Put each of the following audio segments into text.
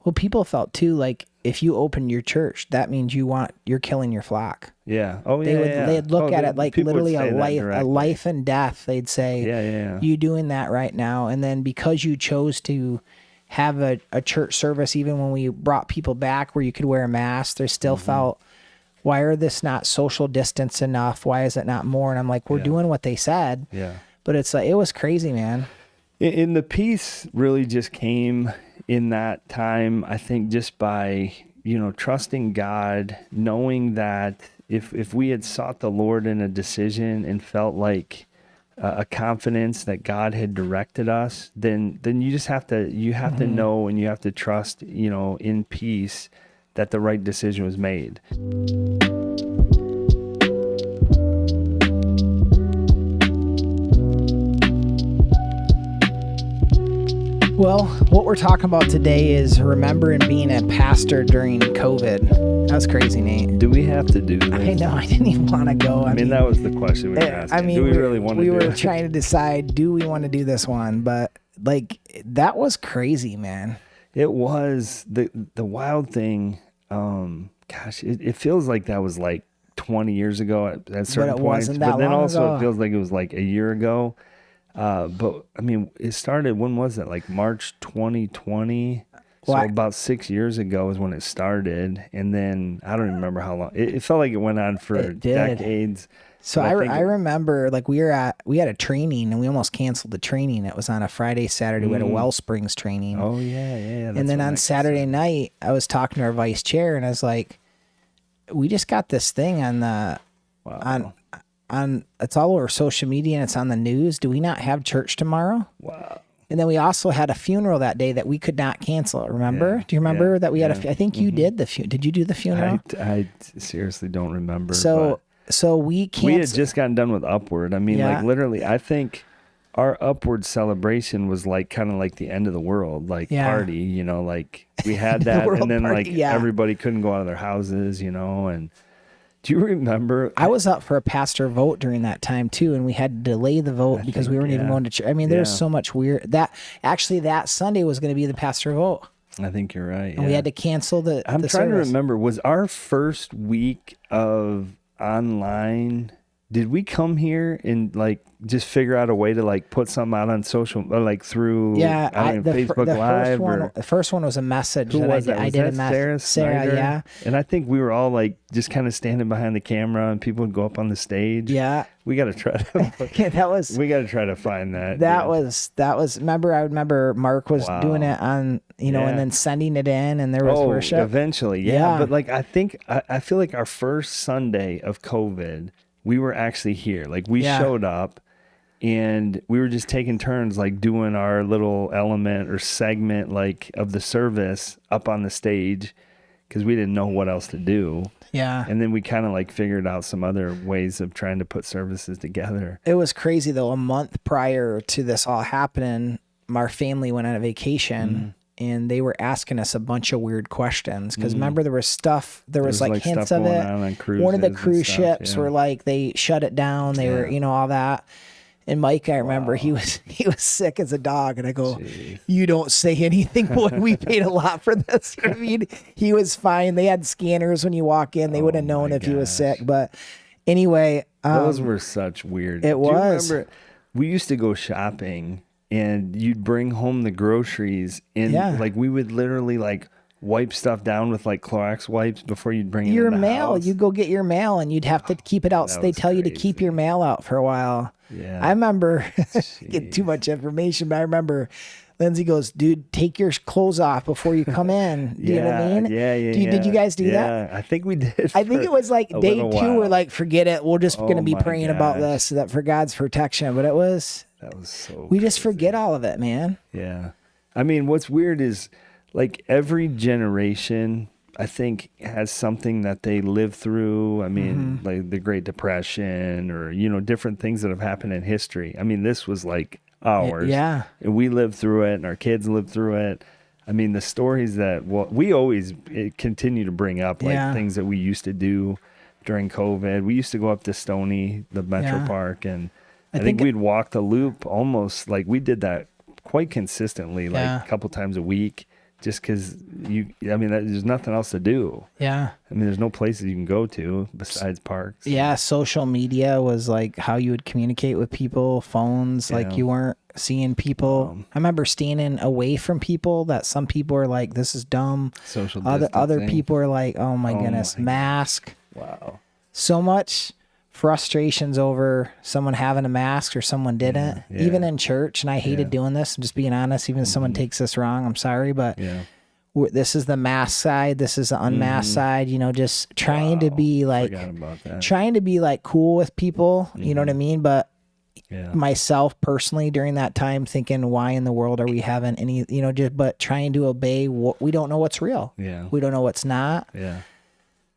Well, people felt too like if you open your church, that means you're killing your flock. Yeah. Oh yeah. They'd look at it like people would literally say that a life and death. They'd say, Yeah. you doing that right now. And then because you chose to have a church service, even when we brought people back where you could wear a mask, they still felt, why are this not social distance enough? Why is it not more? And I'm like, we're doing what they said. Yeah. But it's like, it was crazy, man. And the peace really just came in that time, I think, just by, trusting God, knowing that if we had sought the Lord in a decision and felt like a confidence that God had directed us, then you just have to, know, and you have to trust, in peace that the right decision was made. Well, what we're talking about today is remembering being a pastor during COVID. That was crazy, Nate. Do we have to do this? I know, I didn't even want to go. I mean, that was the question we were asking. Do we really want to do it? We were trying to decide, do we want to do this one? But, that was crazy, man. It was. The wild thing, it feels like that was 20 years ago at certain points. But then also it feels like it was a year ago. But I mean, it started, when was it? March 2020. So about 6 years ago is when it started. And then I don't even remember how long. It felt like it went on for decades. So I remember we had a training and we almost canceled the training. It was on a Friday, Saturday. We had a Wellsprings training. Oh yeah. And then on Saturday night, I was talking to our vice chair and I was like, we just got this thing on it's all over social media and it's on the news. Do we not have church tomorrow? Wow. And then we also had a funeral that day that we could not cancel. Remember? Do you remember that we had I think you did did you do the funeral? I seriously don't remember. So we canceled. We had just gotten done with Upward. I mean, literally, I think our Upward celebration was kind of the end of the world, party, we had that and then everybody couldn't go out of their houses, and do you remember? I was up for a pastor vote during that time too, and we had to delay the vote because we weren't even going to church. I mean, there's so much weird that Sunday was going to be the pastor vote. I think you're right. And we had to cancel the I'm trying to remember, was our first week of online, did we come here and just figure out a way to put something out on social, through Facebook Live? The first one was a message. Who was that? I did a message. Sarah, yeah. And I think we were all just kind of standing behind the camera, and people would go up on the stage. Yeah. We got to try to. We got to try to find that. That was. I remember Mark was doing it on, and then sending it in, and there was worship. Eventually, yeah. But I feel like our first Sunday of COVID, we were actually here. We showed up and we were just taking turns, doing our little element or segment, of the service up on the stage because we didn't know what else to do. Yeah. And then we kind of figured out some other ways of trying to put services together. It was crazy though. A month prior to this all happening, our family went on a vacation. And they were asking us a bunch of weird questions because remember there was hints of it. One of the cruise ships were they shut it down. They were all that. And Mike, I remember he was sick as a dog, and I go, "You don't say anything, boy. We paid a lot for this." I mean, he was fine. They had scanners when you walk in. They would have known if he was sick. But anyway, those were such weird. It was. Do you remember? We used to go shopping. And you'd bring home the groceries, and we would literally wipe stuff down with Clorox wipes before you'd bring it in the mail. house. You go get your mail, and you'd have to keep it out. So they tell you to keep your mail out for a while. Yeah, I remember get too much information, but I remember Lindsay goes, "Dude, take your clothes off before you come in." Do you know what I mean? Yeah. Did you guys do that? Yeah, I think we did. I think it was day 2. We're forget it. We're just going to be praying about this, that for God's protection. But it was. That was so we just forget all of it, man. Yeah. I mean, what's weird is every generation, I think, has something that they live through. I mean, the Great Depression or, different things that have happened in history. I mean, this was ours. Yeah. And we lived through it and our kids lived through it. I mean, the stories that we always continue to bring up, things that we used to do during COVID. We used to go up to Stoney, the Metro Park, and I think we'd walk the loop almost we did that quite consistently, a couple times a week. just because there's nothing else to do. Yeah. I mean, there's no places you can go to besides parks. Yeah. Social media was like how you would communicate with people, phones, like you weren't seeing people. I remember standing away from people that some people are like, this is dumb. Social distancing. Other people are like, oh my goodness, mask. Wow. So much frustrations over someone having a mask or someone didn't, even in church. And I hated doing this. I'm just being honest. Even if someone takes this wrong, I'm sorry, but this is the mask side. This is the unmasked side, just trying to be like, cool with people, you know what I mean? But myself personally during that time thinking, why in the world are we having any, but trying to obey what we don't know what's real. Yeah. We don't know what's not. Yeah.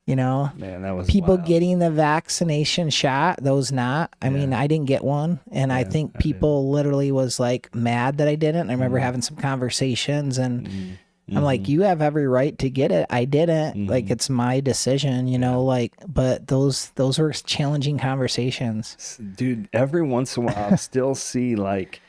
Man, that was people wild. getting the vaccination shot, those not. I mean, I didn't get one, and I think people literally was like mad that I didn't. I remember having some conversations, and I'm like, you have every right to get it. I didn't. Like, it's my decision, but those were challenging conversations. Dude, every once in a while, I'll still see like,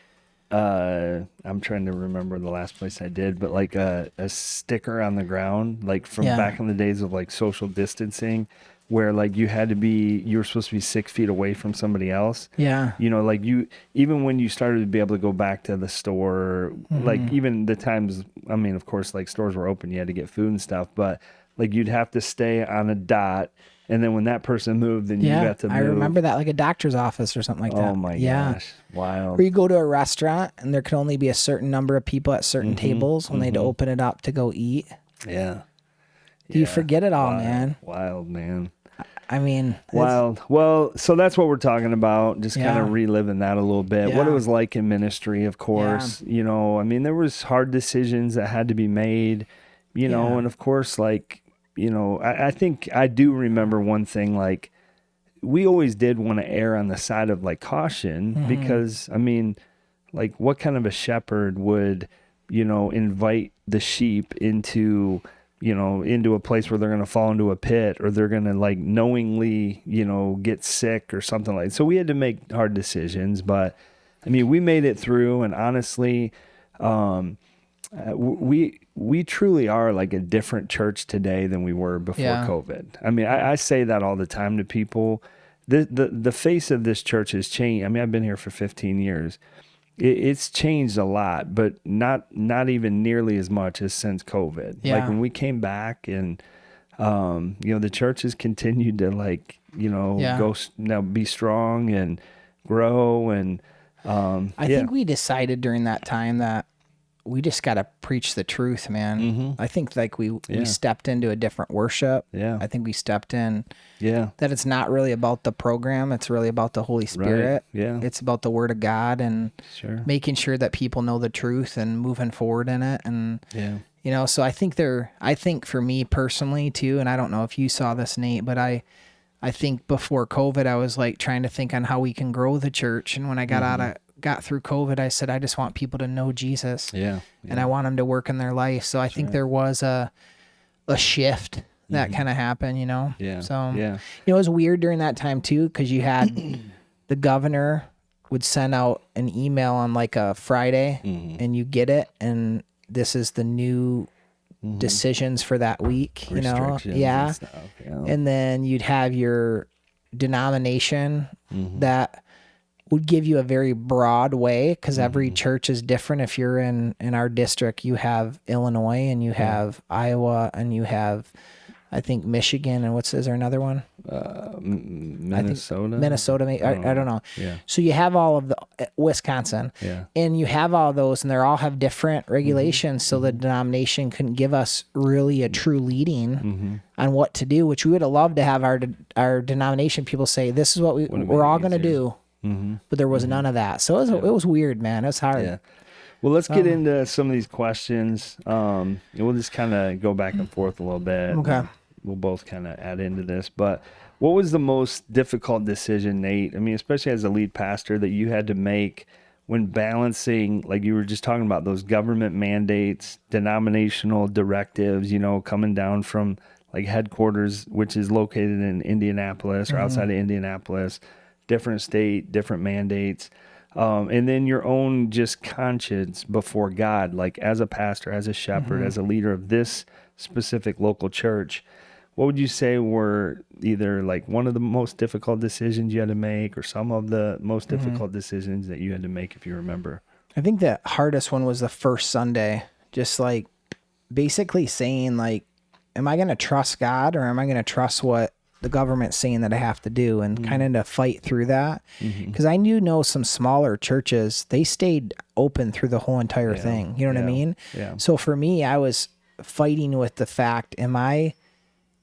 I'm trying to remember the last place I did, but like a sticker on the ground, like from back in the days of like social distancing, where like you were supposed to be 6 feet away from somebody else. Yeah. Like even when you started to be able to go back to the store, like even the times, I mean, of course, like stores were open, you had to get food and stuff, but like you'd have to stay on a dot. And then when that person moved, then you got to move. I remember that, like a doctor's office or something like that. Oh my gosh. Wild. Or you go to a restaurant and there can only be a certain number of people at certain tables when they'd open it up to go eat. Yeah. You forget it all, man. Wild, man. I mean, wild. Well, so that's what we're talking about. Just kind of reliving that a little bit. Yeah. What it was like in ministry, of course. I mean, there was hard decisions that had to be made, and of course, like, I think I do remember one thing, like we always did want to err on the side of like caution because, I mean, like what kind of a shepherd would, invite the sheep into a place where they're going to fall into a pit or they're going to like knowingly, get sick or something like that. So we had to make hard decisions, but I mean, we made it through, and honestly, we truly are like a different church today than we were before COVID. I mean, I say that all the time to people. The face of this church has changed. I mean, I've been here for 15 years. It's changed a lot, but not even nearly as much as since COVID. Yeah. Like when we came back, and the church has continued to like go now, be strong and grow, and I think we decided during that time that we just got to preach the truth, man. I think like we stepped into a different worship. Yeah. I think we stepped in that it's not really about the program. It's really about the Holy Spirit. Right. Yeah. It's about the Word of God and making sure that people know the truth and moving forward in it. And, so I think for me personally too, and I don't know if you saw this, Nate, but I think before COVID, I was like trying to think on how we can grow the church. And when I got through COVID, I said, I just want people to know Jesus. Yeah. And I want them to work in their life. So I think there was a shift that kind of happened, Yeah. So, it was weird during that time too, because you had the governor would send out an email on like a Friday and you get it. And this is the new decisions for that week, Yeah. And stuff, And then you'd have your denomination that would give you a very broad way, because every church is different. If you're in our district, you have Illinois and you have Iowa and you have, I think, Michigan, and is there another one? Minnesota. Minnesota, I don't know. Yeah. So you have all of the Wisconsin, and you have all those, and they all have different regulations. So the denomination couldn't give us really a true leading on what to do, which we would have loved to have our denomination people say, this is what we're all going to do. But there was none of that. So it was weird, man. It was hard. Yeah. Well, let's get into some of these questions. We'll just kind of go back and forth a little bit. Okay. We'll both kind of add into this. But what was the most difficult decision, Nate? I mean, especially as a lead pastor, that you had to make when balancing, like you were just talking about, those government mandates, denominational directives, coming down from like headquarters, which is located in Indianapolis or outside of Indianapolis, different state, different mandates. And then your own just conscience before God, like as a pastor, as a shepherd, as a leader of this specific local church. What would you say were either like one of the most difficult decisions you had to make or some of the most difficult decisions that you had to make, if you remember? I think the hardest one was the first Sunday, just like basically saying like, am I going to trust God or am I going to trust what the government's saying that I have to do, and kind of to fight through that. Because I know some smaller churches, they stayed open through the whole entire thing. You know what I mean? Yeah. So for me, I was fighting with the fact, am I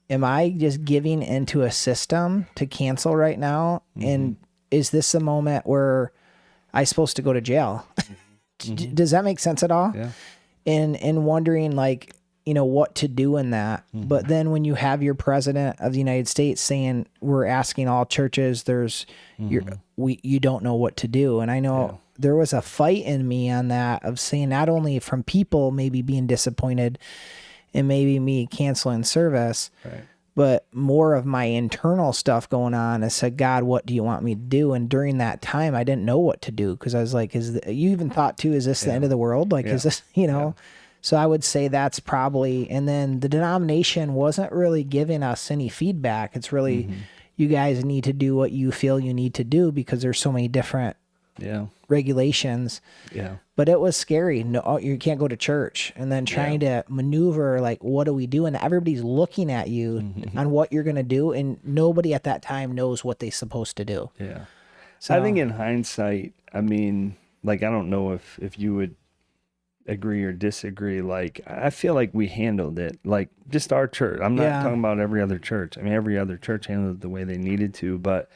just giving into a system to cancel right now? And is this a moment where I'm supposed to go to jail? Does that make sense at all? Yeah. And wondering like, what to do in that. But then when you have your president of the United States saying, we're asking all churches, you don't know what to do. And I know there was a fight in me on that of saying, not only from people maybe being disappointed and maybe me canceling service, but more of my internal stuff going on. I said, God, what do you want me to do? And during that time, I didn't know what to do. Cause I was like, you even thought too, is this the end of the world? Like, is this, So I would say that's probably, and then the denomination wasn't really giving us any feedback. It's really, you guys need to do what you feel you need to do because there's so many different regulations. Yeah. But it was scary. No, you can't go to church. And then trying to maneuver, like, what do we do? And everybody's looking at you on what you're going to do. And nobody at that time knows what they're supposed to do. Yeah. So I think in hindsight, I mean, like, I don't know if you would agree or disagree. Like, I feel like we handled it, like just our church. I'm not talking about every other church. I mean, every other church handled it the way they needed to, but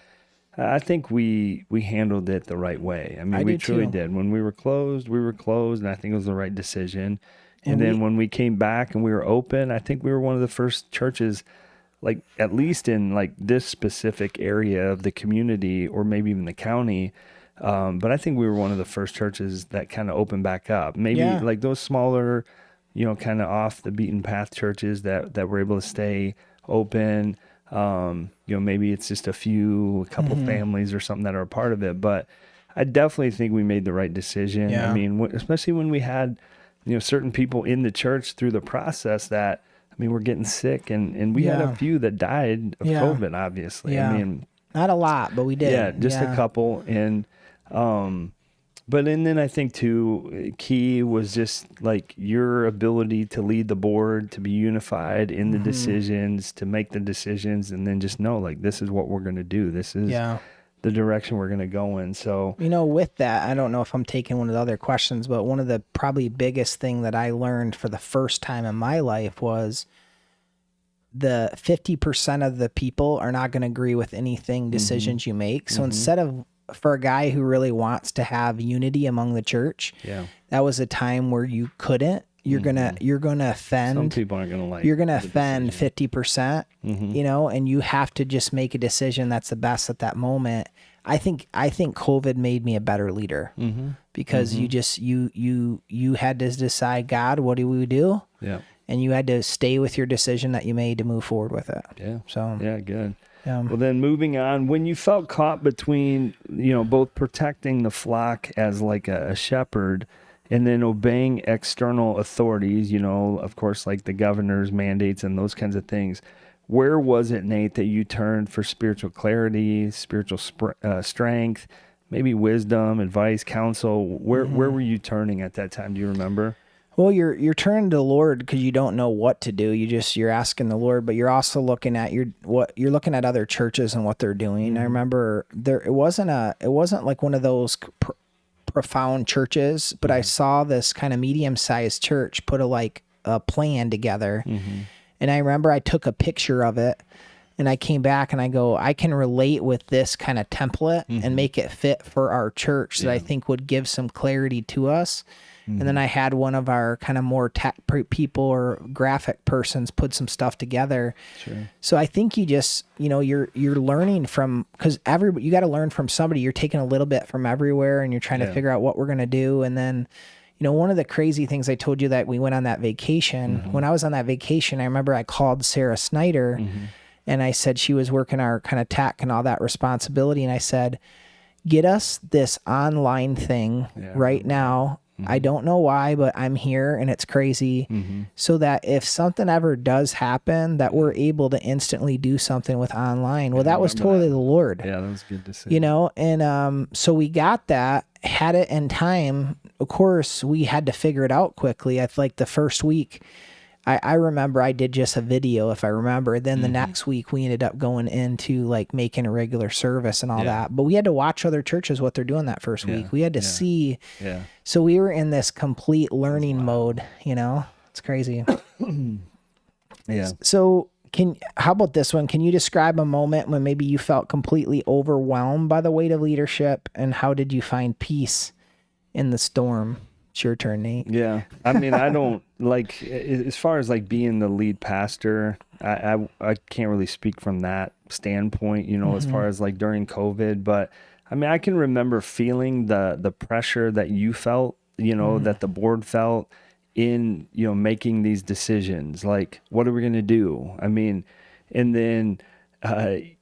I think we handled it the right way. I mean, we truly did. When we were closed, and I think it was the right decision. And then when we came back and we were open, I think we were one of the first churches, like at least in like this specific area of the community or maybe even the county. But I think we were one of the first churches that kind of opened back up. Maybe like those smaller, kind of off the beaten path churches that were able to stay open. Maybe it's just a couple families or something that are a part of it. But I definitely think we made the right decision. Yeah. I mean, especially when we had, certain people in the church through the process that, we're getting sick and we had a few that died of COVID, obviously. Yeah. I mean, not a lot, but we did. Yeah, just a couple. And then I think too, key was just like your ability to lead the board, to be unified in the decisions, to make the decisions, and then just know like, this is what we're going to do. This is the direction we're going to go in. So, with that, I don't know if I'm taking one of the other questions, but one of the probably biggest thing that I learned for the first time in my life was the 50% of the people are not going to agree with anything decisions you make. So instead of, for a guy who really wants to have unity among the church, that was a time where you couldn't. You're gonna offend. Some people aren't gonna like. You're gonna offend 50%. And you have to just make a decision that's the best at that moment. I think COVID made me a better leader because you had to decide, God, what do we do? Yeah. And you had to stay with your decision that you made to move forward with it. Yeah. So good. Well, then moving on, when you felt caught between, both protecting the flock as like a shepherd and then obeying external authorities, of course, like the governor's mandates and those kinds of things, where was it, Nate, that you turned for spiritual clarity, spiritual strength, maybe wisdom, advice, counsel? Where were you turning at that time? Do you remember? Well, you're turning to the Lord because you don't know what to do. You're asking the Lord, but you're also looking at you're looking at other churches and what they're doing. I remember it wasn't like one of those profound churches, but I saw this kind of medium-sized church put a plan together. And I remember I took a picture of it and I came back and I go, I can relate with this kind of template and make it fit for our church that I think would give some clarity to us. And then I had one of our kind of more tech people or graphic persons put some stuff together. Sure. So I think you just, you're learning from, because you got to learn from somebody. You're taking a little bit from everywhere and you're trying to figure out what we're going to do. And then, one of the crazy things I told you that we went on that vacation, when I was on that vacation, I remember I called Sarah Snyder and I said she was working our kind of tech and all that responsibility. And I said, get us this online thing right now. I don't know why, but I'm here and it's crazy. So that if something ever does happen, that we're able to instantly do something with online. Well, that was totally the Lord. Yeah, that was good to see. You know, and so we got that, had it in time. Of course, we had to figure it out quickly. I like the first week, I remember I did just a video, if I remember. Then the next week we ended up going into like making a regular service and all that. But we had to watch other churches, what they're doing that first week. We had to see. Yeah. So we were in this complete learning mode, you know? It's crazy. Yeah. So how about this one? Can you describe a moment when maybe you felt completely overwhelmed by the weight of leadership, and how did you find peace in the storm? It's your turn, Nate. Yeah. I mean, I don't like, as far as like being the lead pastor, I can't really speak from that standpoint, you know, as far as like during COVID, but I mean, I can remember feeling the pressure that you felt, you know, that the board felt in, you know, making these decisions. Like, what are we going to do? I mean, and then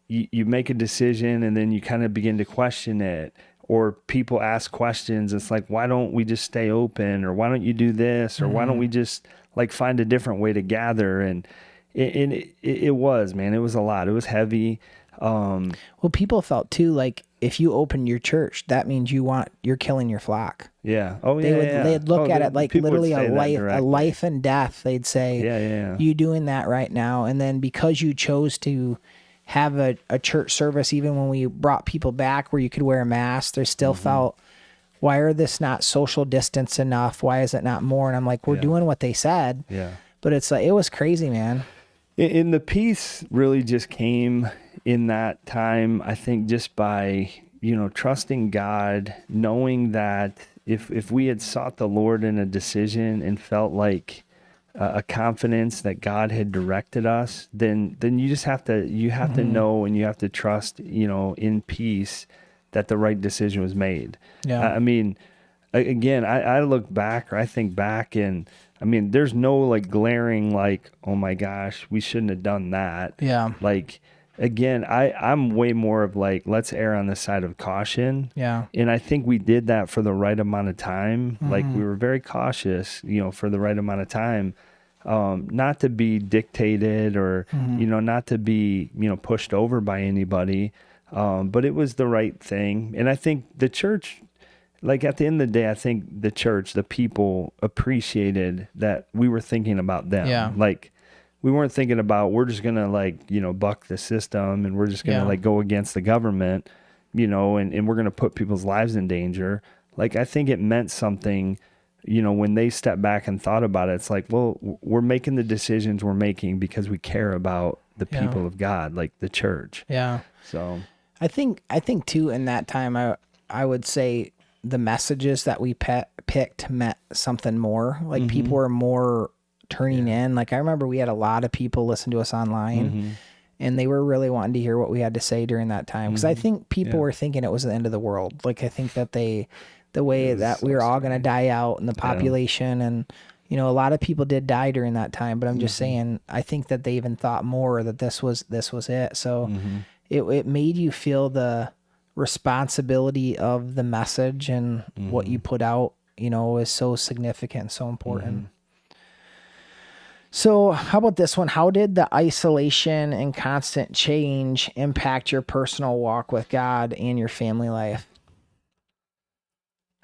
you make a decision and then you kind of begin to question it. Or people ask questions. It's like, why don't we just stay open? Or why don't you do this? Or why don't we just like find a different way to gather? And it was, man, it was a lot. It was heavy. Well, people felt too like if you open your church, that means you're killing your flock. Yeah. Oh yeah. They'd look at it like literally a life and death. They'd say, you doing that right now. And then because you chose to have a church service, even when we brought people back where you could wear a mask, they still felt, why are this not social distance enough? Why is it not more? And I'm like, we're doing what they said. Yeah. But it's like, it was crazy, man. And the peace really just came in that time, I think, just by, you know, trusting God, knowing that if we had sought the Lord in a decision and felt like a confidence that God had directed us, then you just have to know, and you have to trust, you know, in peace that the right decision was made. Yeah. I mean, again, I look back, or I think back, and I mean, there's no like glaring like, oh my gosh, we shouldn't have done that. Yeah. Like, again, I'm way more of like, let's err on the side of caution. Yeah. And I think we did that for the right amount of time. Like, we were very cautious, you know, for the right amount of time. Not to be dictated or, you know, not to be, you know, pushed over by anybody. But it was the right thing. And I think the church, like at the end of the day, I think the church, the people appreciated that we were thinking about them. Yeah. Like, we weren't thinking about, we're just going to like, you know, buck the system and we're just going to like go against the government, you know, and we're going to put people's lives in danger. Like, I think it meant something, you know, when they stepped back and thought about it. It's like, well, we're making the decisions we're making because we care about the people of God, like the church. Yeah. So I think too, in that time, I would say the messages that we picked meant something more. Like, people were more turning in. Like, I remember we had a lot of people listen to us online, and they were really wanting to hear what we had to say during that time. Because I think people were thinking it was the end of the world. Like, I think that the way that we were all going to die out in the population, and, you know, a lot of people did die during that time, but I'm just saying, I think that they even thought more that this was it. So it made you feel the responsibility of the message, and what you put out, you know, is so significant and so important. So how about this one? How did the isolation and constant change impact your personal walk with God and your family life?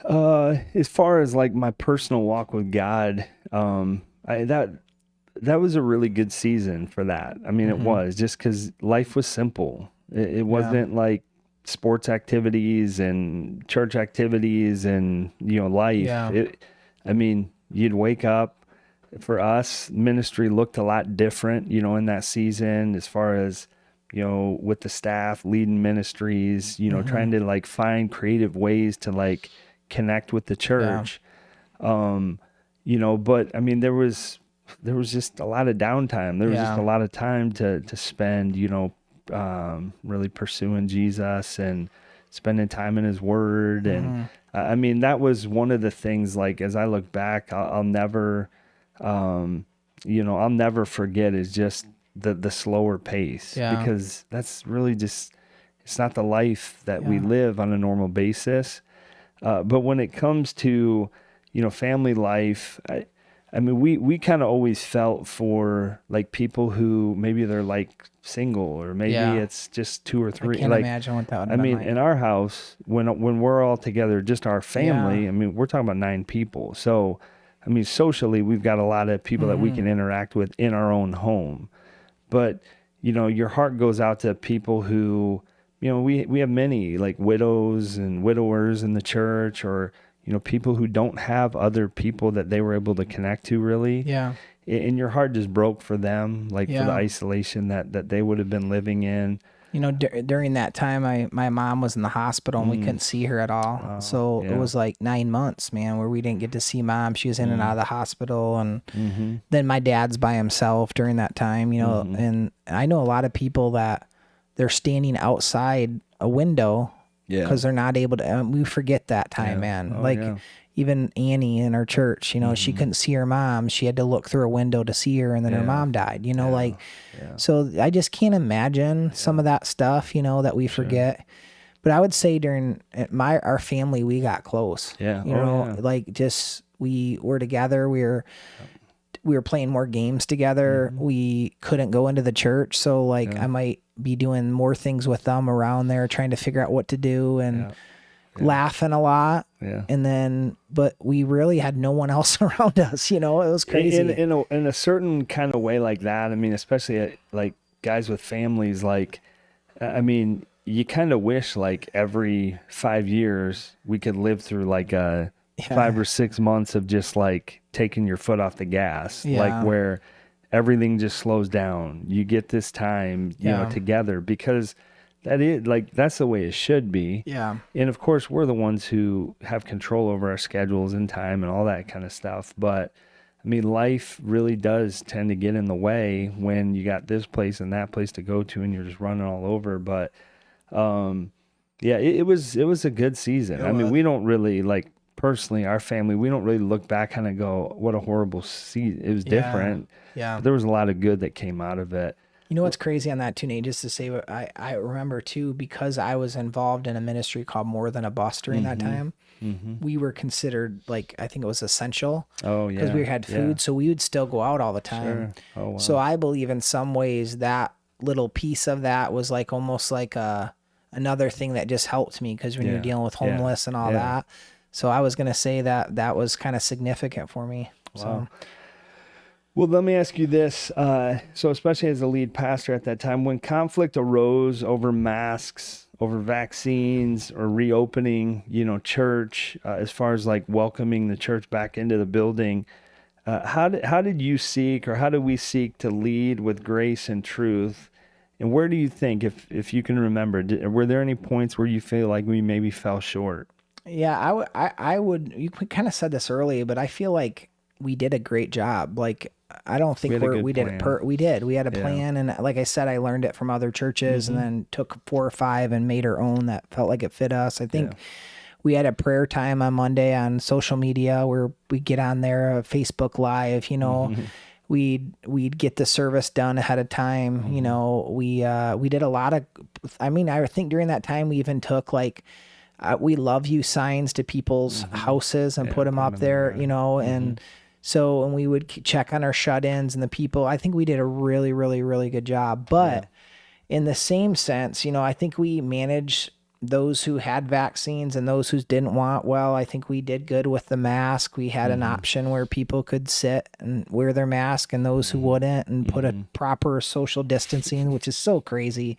As far as like my personal walk with God, that was a really good season for that. I mean, it was just because life was simple. It wasn't like sports activities and church activities and, you know, life. Yeah. I mean, you'd wake up. For us, ministry looked a lot different, you know, in that season, as far as, you know, with the staff, leading ministries, you know, trying to like find creative ways to like connect with the church. You know, but I mean, there was just a lot of downtime. There was just a lot of time to spend, you know, really pursuing Jesus and spending time in his word. And I mean, that was one of the things, like, as I look back, I'll never, you know, I'll never forget, is just the slower pace, because that's really just, It's not the life that we live on a normal basis. But when it comes to, family life, I mean, we kind of always felt for like people who maybe they're like single, or maybe it's just 2 or 3. I can't imagine what that would have been like. In our house, when we're all together, just our family, I mean, we're talking about 9 people. So, I mean, socially, we've got a lot of people that we can interact with in our own home. But, your heart goes out to people who, we have many like widows and widowers in the church, or, people who don't have other people that they were able to connect to really. Yeah. And your heart just broke for them, like for the isolation that they would have been living in. During that time, my mom was in the hospital and we couldn't see her at all. Wow. So it was like 9 months, man, where we didn't get to see mom. She was in and out of the hospital. And then my dad's by himself during that time, and I know a lot of people that they're standing outside a window because they're not able to, we forget that time, man. Even Annie in our church, she couldn't see her mom. She had to look through a window to see her, and then her mom died, So I just can't imagine some of that stuff, that we forget. But I would say during our family, we got close. Just we were together. We were playing more games together. We couldn't go into the church, so I might be doing more things with them around there, trying to figure out what to do and laughing a lot. And then, but we really had no one else around us. It was crazy. In a certain kind of way like that. I mean, especially like guys with families. I mean, you kind of wish like every 5 years we could live through like a 5 or 6 months of just like taking your foot off the gas, like where everything just slows down. You get this time, together, because that's the way it should be. Yeah. And of course, we're the ones who have control over our schedules and time and all that kind of stuff. But I mean, life really does tend to get in the way when you got this place and that place to go to and you're just running all over. But it was a good season. I mean, we don't really personally, our family, we don't really look back and go, what a horrible season. It was different. Yeah. But there was a lot of good that came out of it. You know what's crazy on that too, Nate, just to say what I remember too, because I was involved in a ministry called More Than a Bus during that time, we were considered I think it was essential. Oh yeah. Because we had food, so we would still go out all the time. Sure. Oh wow. So I believe in some ways that little piece of that was almost like another thing that just helped me, because when you're dealing with homeless and all that. So I was going to say that was kind of significant for me. Wow. So. Well, let me ask you this. So especially as a lead pastor at that time, when conflict arose over masks, over vaccines, or reopening, church, as far as welcoming the church back into the building, how did you seek, or how do we seek to lead with grace and truth? And where do you think, if you can remember, were there any points where you feel like we maybe fell short? Yeah, I would, you kind of said this earlier, but I feel like we did a great job. I don't think we did it. We had a plan. And like I said, I learned it from other churches and then took 4 or 5 and made our own that felt like it fit us. I think we had a prayer time on Monday on social media where we get on there, a Facebook Live, we'd get the service done ahead of time. We did a lot of, I think during that time we even took we love you signs to people's houses and put them up there, and so, and we would check on our shut-ins and the people. I think we did a really, really, really good job. But in the same sense, I think we managed those who had vaccines and those who didn't want. Well, I think we did good with the mask. We had an option where people could sit and wear their mask, and those who wouldn't, and put a proper social distancing, which is so crazy.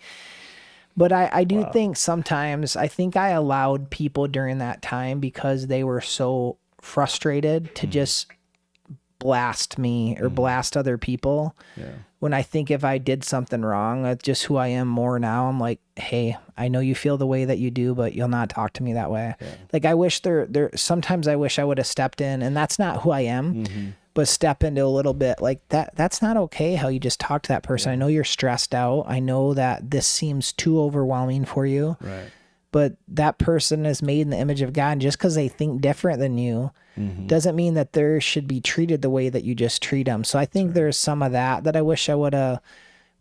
But I do think sometimes, I think I allowed people during that time, because they were so frustrated, to just blast me or blast other people. When I think if I did something wrong, that's just who I am more now. I'm like, hey, I know you feel the way that you do, but you'll not talk to me that way. I wish sometimes I wish I would have stepped in, and that's not who I am, but step into a little bit that's not okay how you just talk to that person. I know you're stressed out. I know that this seems too overwhelming for you. Right. But that person is made in the image of God. And just because they think different than you doesn't mean that they should be treated the way that you just treat them. So I think there's some of that I wish I would have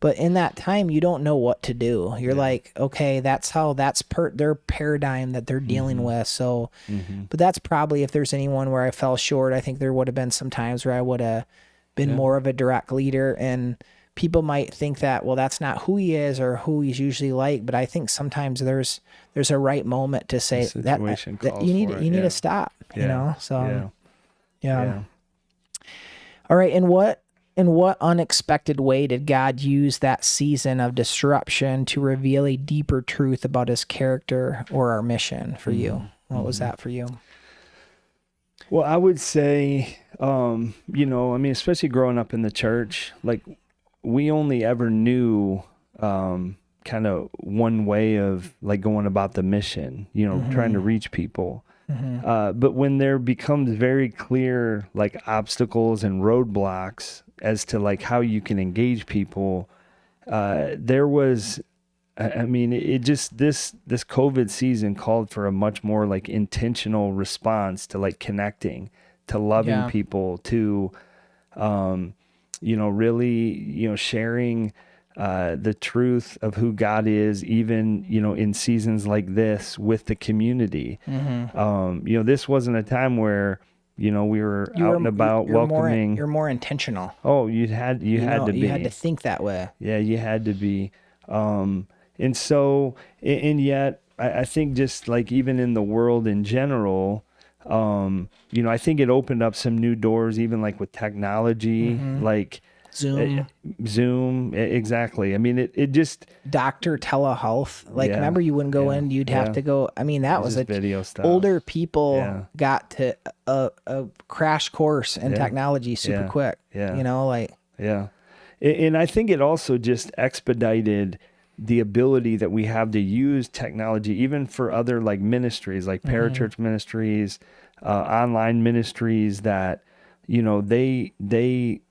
But in that time, you don't know what to do. You're like, okay, that's their paradigm that they're dealing with. So, but that's probably, if there's anyone where I fell short, I think there would have been some times where I would have been more of a direct leader, and people might think that, well, that's not who he is or who he's usually like. But I think sometimes there's a right moment to say that you need to stop, you know? So, yeah. All right. And in what unexpected way did God use that season of disruption to reveal a deeper truth about his character or our mission for you? What was that for you? Well, I would say, especially growing up in the church, like we only ever knew kind of one way of like going about the mission, trying to reach people. But when there becomes very clear like obstacles and roadblocks as to like how you can engage people, there was, this COVID season called for a much more like intentional response to like connecting, to loving people, to, really, sharing the truth of who God is, even, in seasons like this with the community. This wasn't a time where, we were out and about welcoming. You're more intentional. Oh, you had to be. You had to think that way. Yeah, you had to be. And so, and yet I think just like even in the world in general, I think it opened up some new doors, even like with technology, like Zoom, exactly. I mean, it just doctor telehealth. Like, remember you wouldn't go in, you'd have to go. I mean, that was a video stuff. Older people got to a crash course in technology super quick. Yeah. And I think it also just expedited the ability that we have to use technology, even for other like ministries, like parachurch ministries, online ministries that, they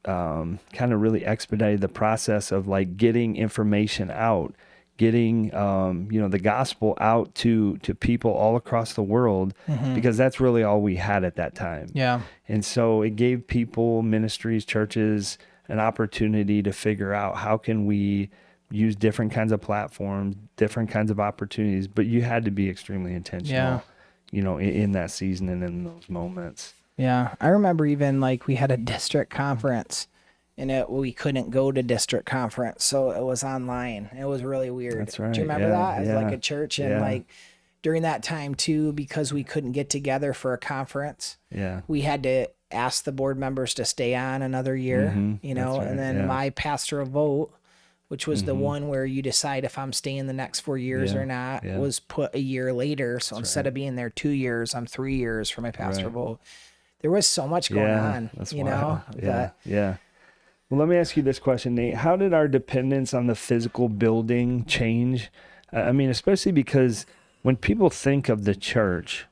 kind of really expedited the process of like getting information out, getting, the gospel out to people all across the world, because that's really all we had at that time. Yeah. And so it gave people, ministries, churches, an opportunity to figure out how can we use different kinds of platforms, different kinds of opportunities, but you had to be extremely intentional, in that season and in those moments. Yeah. I remember even like we had a district conference and we couldn't go to district conference. So it was online. It was really weird. That's right. Do you remember that? As like a church, and like during that time too, because we couldn't get together for a conference, we had to ask the board members to stay on another year, and then my pastoral vote, which was the one where you decide if I'm staying the next 4 years or not, was put a year later. So instead of being there 2 years, I'm 3 years for my pastoral vote. There was so much going on, that's know? Yeah. Well, let me ask you this question, Nate. How did our dependence on the physical building change? Especially because when people think of the church,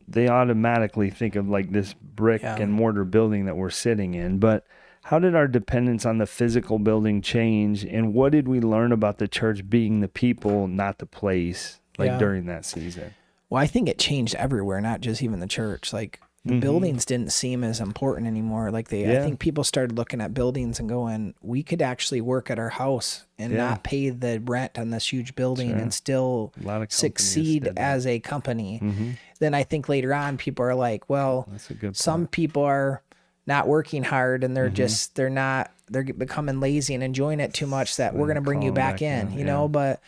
they automatically think of like this brick and mortar building that we're sitting in. But how did our dependence on the physical building change? And what did we learn about the church being the people, not the place, during that season? Well, I think it changed everywhere, not just even the church. Like, the buildings didn't seem as important anymore. Like I think people started looking at buildings and going, we could actually work at our house and not pay the rent on this huge building and still succeed as a company. Then I think later on people are like, well, some people are not working hard and they're they're becoming lazy and enjoying it too much that we're going to bring you back in, you know? But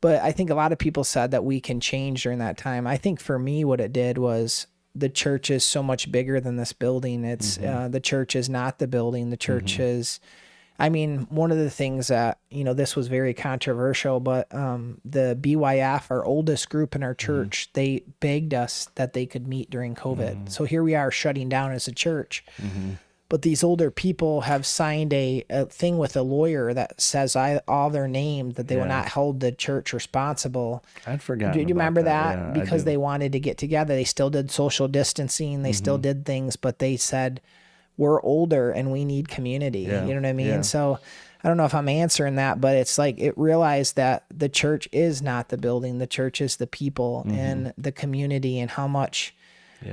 I think a lot of people said that we can change during that time. I think for me, what it did was, the church is so much bigger than this building. It's the church is not the building. The church is, one of the things that, this was very controversial, but the BYF, our oldest group in our church, they begged us that they could meet during COVID. So here we are shutting down as a church. But these older people have signed a thing with a lawyer that says all their name, that they will not hold the church responsible. I'd forgotten. Do you remember that? Yeah, because they wanted to get together. They still did social distancing. They still did things, but they said, we're older and we need community. You know what I mean? Yeah. So I don't know if I'm answering that, but it's like it realized that the church is not the building. The church is the people and the community, and how much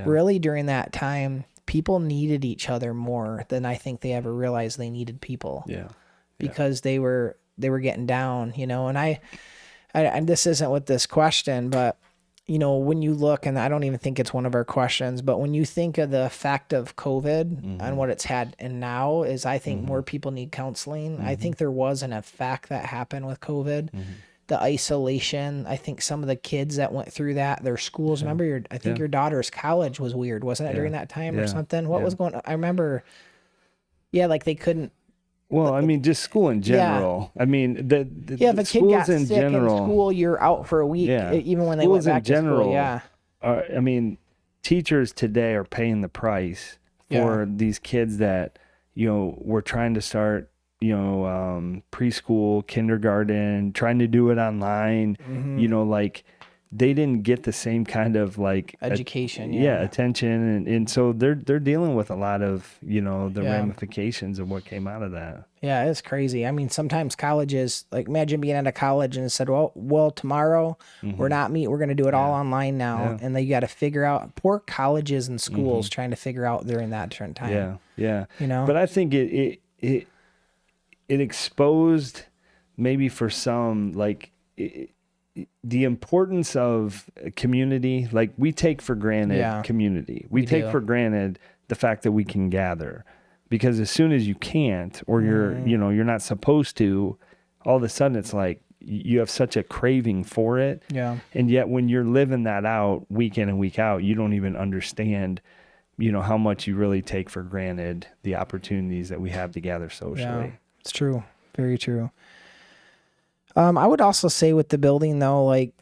really during that time, people needed each other more than I think they ever realized they needed people. Yeah. Because they were they were getting down, you know, and I this isn't with this question, but you know, when you look, and I don't even think it's one of our questions, but when you think of the effect of COVID and what it's had, and now is, I think more people need counseling. I think there was an effect that happened with COVID, the isolation. I think some of the kids that went through that, their schools, remember I think your daughter's college was weird, wasn't it, during that time or something? What was going on? I remember, like they couldn't. Well, I mean, just school in general. I mean, the if a kid got sick in school, you're out for a week, even when they went back to school. I mean, teachers today are paying the price for these kids that, you know, were trying to start, you know, preschool, kindergarten, trying to do it online, you know, like they didn't get the same kind of like education, attention. And so they're dealing with a lot of, you know, the ramifications of what came out of that. Yeah, it's crazy. I mean, sometimes colleges, like imagine being at a college and it said, well, tomorrow we're not meeting. We're going to do it all online now. And then you got to figure out, poor colleges and schools trying to figure out during that different time. Yeah. You know, but I think it exposed maybe for some, like the importance of community. Like we take for granted community. We take for granted the fact that we can gather, because as soon as you can't, or you're, you know, you're not supposed to, all of a sudden it's like you have such a craving for it. Yeah. And yet when you're living that out week in and week out, you don't even understand, you know, how much you really take for granted the opportunities that we have to gather socially. Yeah, it's true. Very true. I would also say with the building though, like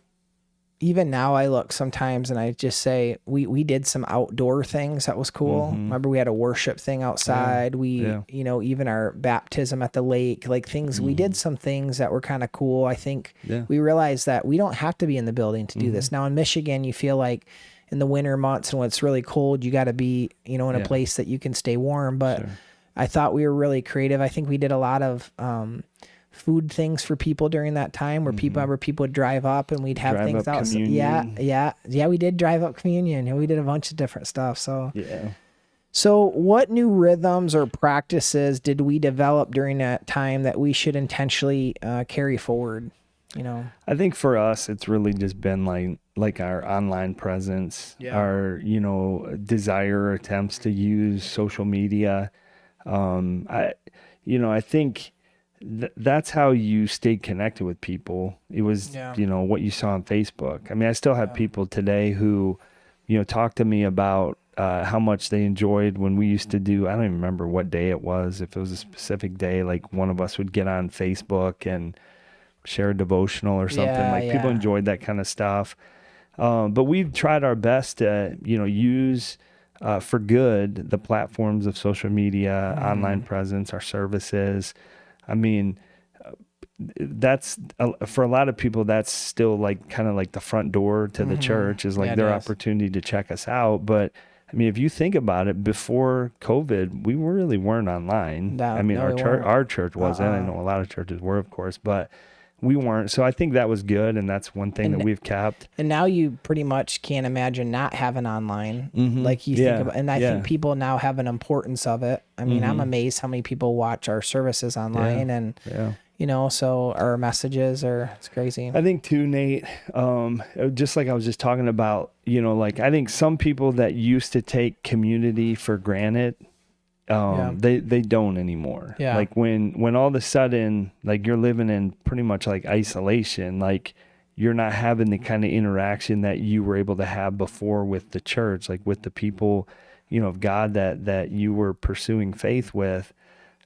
even now I look sometimes and I just say, we did some outdoor things that was cool. Remember we had a worship thing outside. You know, even our baptism at the lake, like things, we did some things that were kind of cool. I think we realized that we don't have to be in the building to do this. Now in Michigan, you feel like in the winter months and when it's really cold, you got to be, you know, in a place that you can stay warm. But I thought we were really creative. I think we did a lot of, food things for people during that time where people would drive up and we'd have things out. Yeah. We did drive up communion. You know, we did a bunch of different stuff. So, So what new rhythms or practices did we develop during that time that we should intentionally carry forward? You know, I think for us, it's really just been like our online presence, our, you know, desire or attempts to use social media. I think that's how you stayed connected with people. It was, you know, what you saw on Facebook. I mean, I still have people today who, you know, talk to me about how much they enjoyed when we used to do, I don't even remember what day it was. If it was a specific day, like one of us would get on Facebook and share a devotional or something. People enjoyed that kind of stuff. But we've tried our best to, you know, use for good the platforms of social media, online presence, our services. I mean, that's for a lot of people, that's still like kind of like the front door to the church is like their opportunity to check us out. But I mean, if you think about it, before COVID, we really weren't online. Our church wasn't. I know a lot of churches were, of course, but we weren't. So I think that was good. And that's one thing that we've kept. And now you pretty much can't imagine not having online. Like you think about, and I think people now have an importance of it. I mean, I'm amazed how many people watch our services online and, you know, so our messages it's crazy. I think too, Nate, just like I was just talking about, you know, like I think some people that used to take community for granted, they don't anymore. Like when all of a sudden, like you're living in pretty much like isolation, like you're not having the kind of interaction that you were able to have before with the church, like with the people, you know, of God that you were pursuing faith with.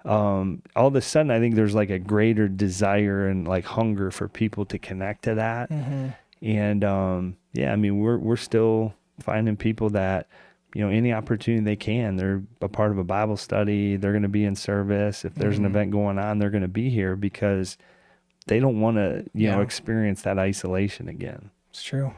All of a sudden, I think there's like a greater desire and like hunger for people to connect to that. And I mean, we're still finding people that, you know, any opportunity they can, they're a part of a Bible study, they're going to be in service. If there's an event going on, they're going to be here because they don't want to, you know, experience that isolation again. It's true.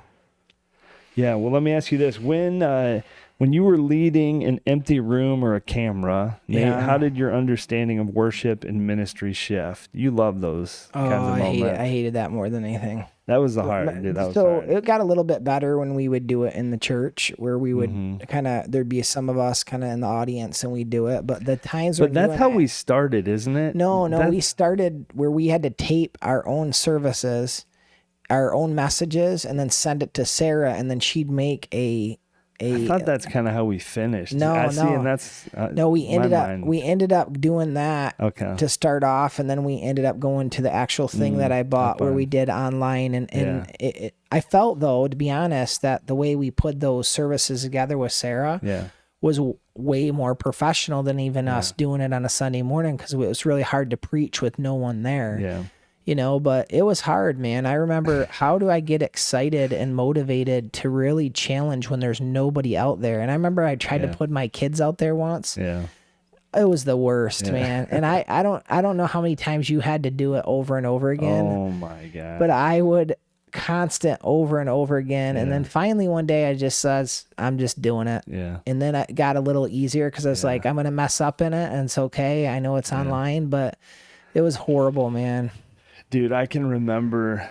Yeah. Well, let me ask you this. When you were leading an empty room or a camera, Nate, how did your understanding of worship and ministry shift? You love those kinds of moments. I hated that more than anything. That was the hard, dude. That was so hard. it got a little bit better when we would do it in the church, where we would there'd be some of us kind of in the audience and we'd do it. But the times, but that's how we started, isn't it? No, we started where we had to tape our own services, our own messages, and then send it to Sarah, and then she'd make I thought that's kind of how we finished. No. And that's we ended up doing that to start off, and then we ended up going to the actual thing that I bought where we did online, and I felt, though, to be honest, that the way we put those services together with Sarah was way more professional than even us doing it on a Sunday morning, because it was really hard to preach with no one there. Yeah. You know, but it was hard, man. I remember, how do I get excited and motivated to really challenge when there's nobody out there? And I remember I tried to put my kids out there once. Yeah. It was the worst, man. And I don't know how many times you had to do it over and over again. Oh my God. But I would constant over and over again. And then finally one day I just says, I'm just doing it. Yeah. And then it got a little easier, because I was like, I'm going to mess up in it, and it's okay. I know it's online, but it was horrible, man. Dude, I can remember,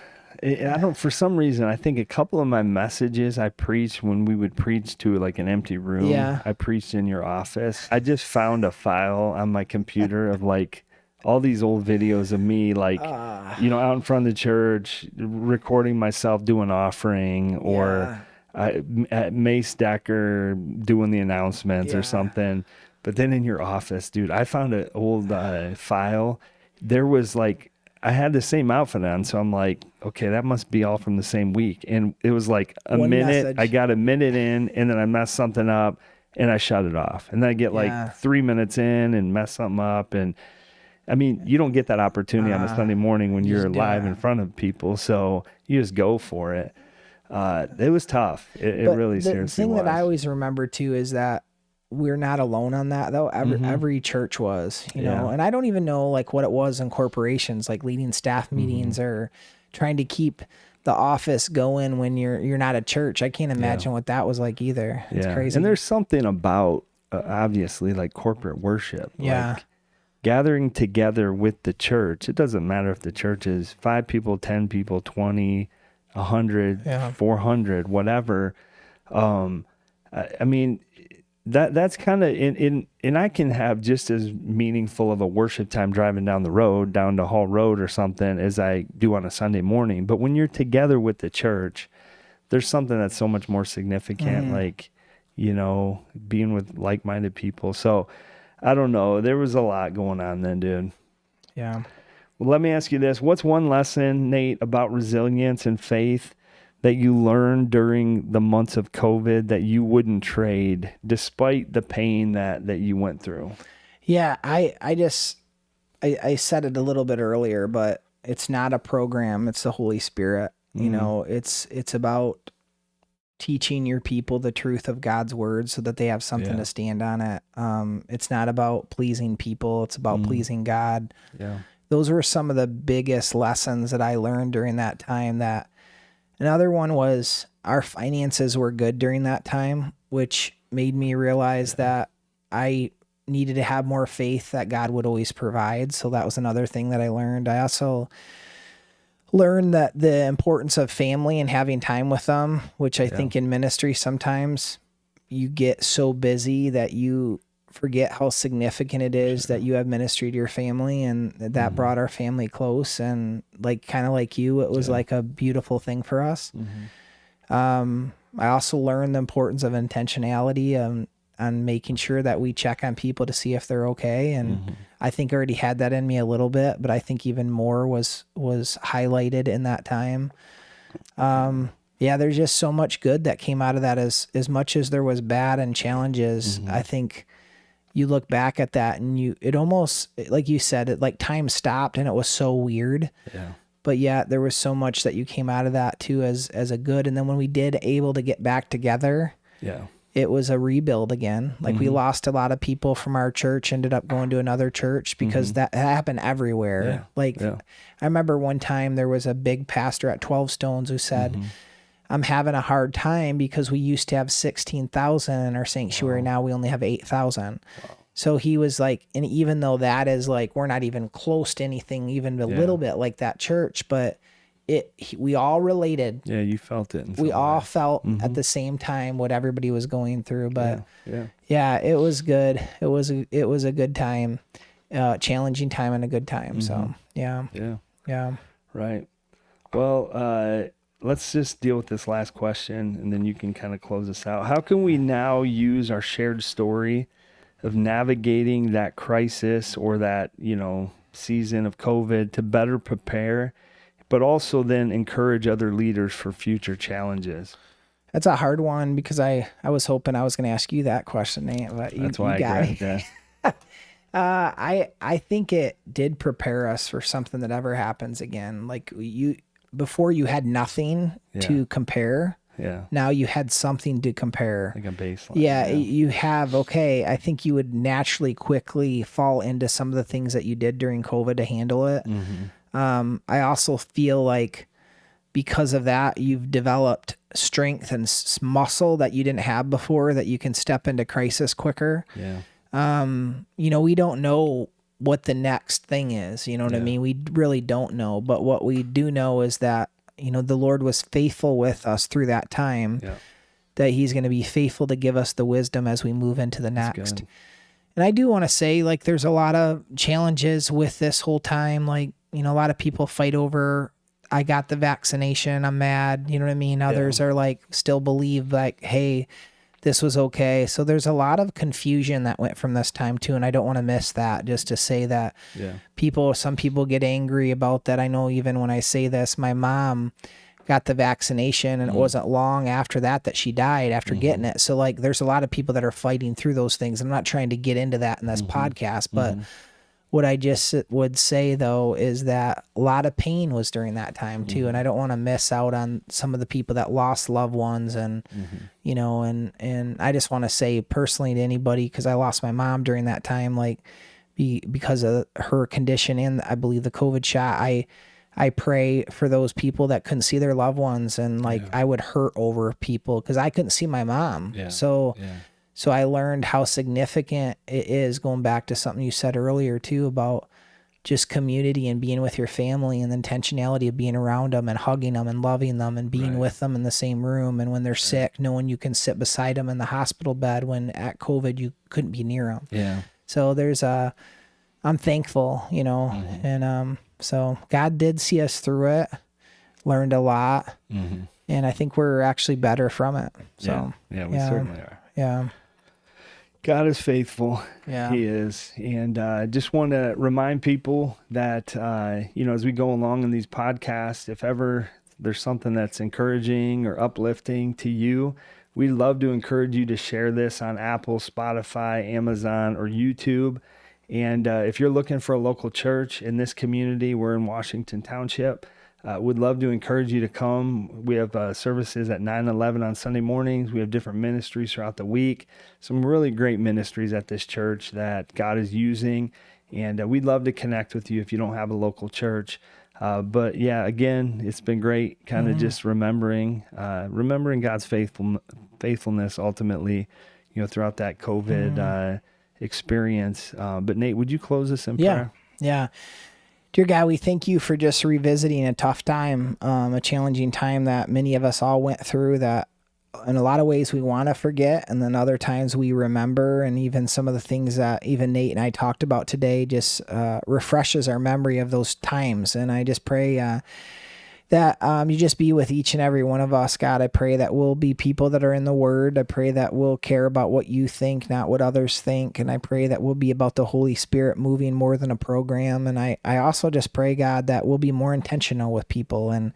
for some reason, I think a couple of my messages I preached when we would preach to like an empty room. Yeah. I preached in your office. I just found a file on my computer of like all these old videos of me, like, out in front of the church, recording myself doing offering, or at Mace Decker doing the announcements or something. But then in your office, dude, I found an old file. There was like, I had the same outfit on, so I'm like, okay, that must be all from the same week. And it was like one minute, message. I got a minute in, and then I messed something up, and I shut it off. And then I get like 3 minutes in and mess something up. And I mean, you don't get that opportunity on a Sunday morning when you're live in front of people, so you just go for it. It was tough. It really seriously was. The thing that I always remember too is that we're not alone on that, though. Every church was, you know, and I don't even know like what it was in corporations, like leading staff meetings or trying to keep the office going when you're not a church. I can't imagine what that was like either. It's crazy. And there's something about obviously like corporate worship, like gathering together with the church. It doesn't matter if the church is 5 people, 10 people, 20, 100, 400, whatever. I mean, that's kind of and I can have just as meaningful of a worship time driving down the road, down to Hall Road or something, as I do on a Sunday morning. But when you're together with the church, there's something that's so much more significant, like, being with like-minded people. So I don't know. There was a lot going on then, dude. Yeah. Well, let me ask you this. What's one lesson, Nate, about resilience and faith that you learned during the months of COVID that you wouldn't trade despite the pain that you went through? Yeah, I said it a little bit earlier, but it's not a program. It's the Holy Spirit. You know, it's about teaching your people the truth of God's word so that they have something to stand on it. It's not about pleasing people. It's about pleasing God. Yeah. Those were some of the biggest lessons that I learned during that time. Another one was our finances were good during that time, which made me realize that I needed to have more faith that God would always provide. So that was another thing that I learned. I also learned that the importance of family and having time with them, which I think in ministry sometimes you get so busy that you forget how significant it is that you have ministry to your family, and that brought our family close. And like, kind of like you, it was like a beautiful thing for us. I also learned the importance of intentionality on making sure that we check on people to see if they're okay. And I think I already had that in me a little bit, but I think even more was highlighted in that time. There's just so much good that came out of that. As much as there was bad and challenges, I think you look back at that and it almost, like you said, it like time stopped and it was so weird. Yeah. But yet there was so much that you came out of that too as a good. And then when we did able to get back together, it was a rebuild again. Like we lost a lot of people from our church, ended up going to another church because that happened everywhere. I remember one time there was a big pastor at 12 Stones who said, I'm having a hard time because we used to have 16,000 in our sanctuary. Now we only have 8,000. So he was like, and even though that is like, we're not even close to anything, even a little bit like that church, but we all related. Yeah, you felt it. We all felt at the same time what everybody was going through. But yeah, it was good. It was a good time, challenging time and a good time. So yeah. Right. Well, let's just deal with this last question, and then you can kind of close us out. How can we now use our shared story of navigating that crisis or that, season of COVID to better prepare, but also then encourage other leaders for future challenges? That's a hard one because I was hoping I was going to ask you that question, Nate, but that's why I grabbed that. I think it did prepare us for something that ever happens again. Like before you had nothing to compare. Yeah. Now you had something to compare. Like a baseline. Yeah, you have, I think you would naturally quickly fall into some of the things that you did during COVID to handle it. I also feel like because of that, you've developed strength and muscle that you didn't have before, that you can step into crisis quicker. Yeah. We don't know what the next thing is. You know what I mean? We really don't know. But what we do know is that, the Lord was faithful with us through that time, that he's going to be faithful to give us the wisdom as we move into the next. And I do want to say, like, there's a lot of challenges with this whole time. Like, a lot of people fight over, I got the vaccination, I'm mad. You know what I mean? Others are like, still believe like, hey, this was okay. So there's a lot of confusion that went from this time too. And I don't want to miss that, just to say that some people get angry about that. I know even when I say this, my mom got the vaccination and it wasn't long after that she died after getting it. So like, there's a lot of people that are fighting through those things. I'm not trying to get into that in this podcast, but what I just would say though, is that a lot of pain was during that time too. And I don't want to miss out on some of the people that lost loved ones and, and I just want to say personally to anybody, cause I lost my mom during that time, like because of her condition and I believe the COVID shot, I pray for those people that couldn't see their loved ones. And like, I would hurt over people cause I couldn't see my mom. So I learned how significant it is, going back to something you said earlier too, about just community and being with your family and the intentionality of being around them and hugging them and loving them and being with them in the same room. And when they're sick, knowing you can sit beside them in the hospital bed when at COVID, you couldn't be near them. Yeah. So I'm thankful, and so God did see us through it, learned a lot, and I think we're actually better from it. So yeah, we certainly are. Yeah. God is faithful. Yeah. He is. And I just want to remind people that, as we go along in these podcasts, if ever there's something that's encouraging or uplifting to you, we'd love to encourage you to share this on Apple, Spotify, Amazon, or YouTube. And if you're looking for a local church in this community, we're in Washington Township. Would love to encourage you to come. We have services at 9-11 on Sunday mornings. We have different ministries throughout the week. Some really great ministries at this church that God is using. And we'd love to connect with you if you don't have a local church. But yeah, again, it's been great kind of just remembering God's faithfulness ultimately, throughout that COVID experience. But Nate, would you close us in prayer? Yeah. Dear God, we thank you for just revisiting a tough time, a challenging time that many of us all went through, that in a lot of ways we want to forget, and then other times we remember, and even some of the things that even Nate and I talked about today just refreshes our memory of those times. And I just pray that you just be with each and every one of us, God. I pray that we'll be people that are in the Word. I pray that we'll care about what you think, not what others think. And I pray that we'll be about the Holy Spirit moving more than a program. And I also just pray, God, that we'll be more intentional with people, and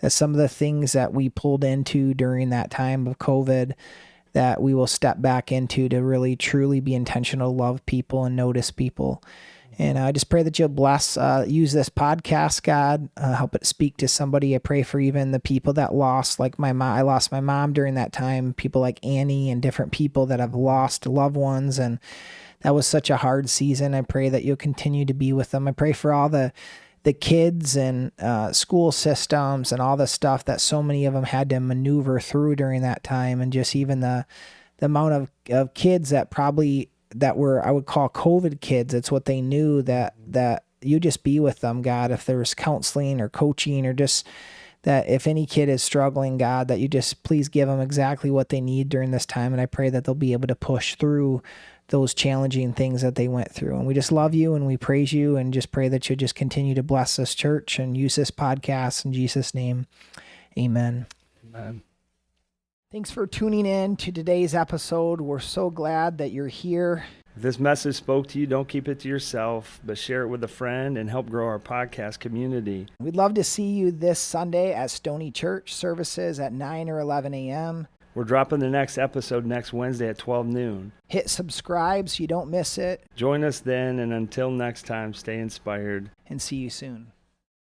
that some of the things that we pulled into during that time of COVID, that we will step back into to really truly be intentional, love people and notice people. And I just pray that you'll bless, use this podcast, God, help it speak to somebody. I pray for even the people that lost, like my mom. I lost my mom during that time, people like Annie and different people that have lost loved ones. And that was such a hard season. I pray that you'll continue to be with them. I pray for all the kids and school systems and all the stuff that so many of them had to maneuver through during that time. And just even the amount of kids that probably that were, I would call COVID kids. It's what they knew, that you just be with them, God. If there's counseling or coaching, or just that if any kid is struggling, God, that you just please give them exactly what they need during this time. And I pray that they'll be able to push through those challenging things that they went through. And we just love you and we praise you, and just pray that you just continue to bless this church and use this podcast in Jesus' name. Amen. Amen. Thanks for tuning in to today's episode. We're so glad that you're here. If this message spoke to you, don't keep it to yourself, but share it with a friend and help grow our podcast community. We'd love to see you this Sunday at Stoney Church, services at 9 or 11 a.m. We're dropping the next episode next Wednesday at 12 noon. Hit subscribe so you don't miss it. Join us then, and until next time, stay inspired. And see you soon.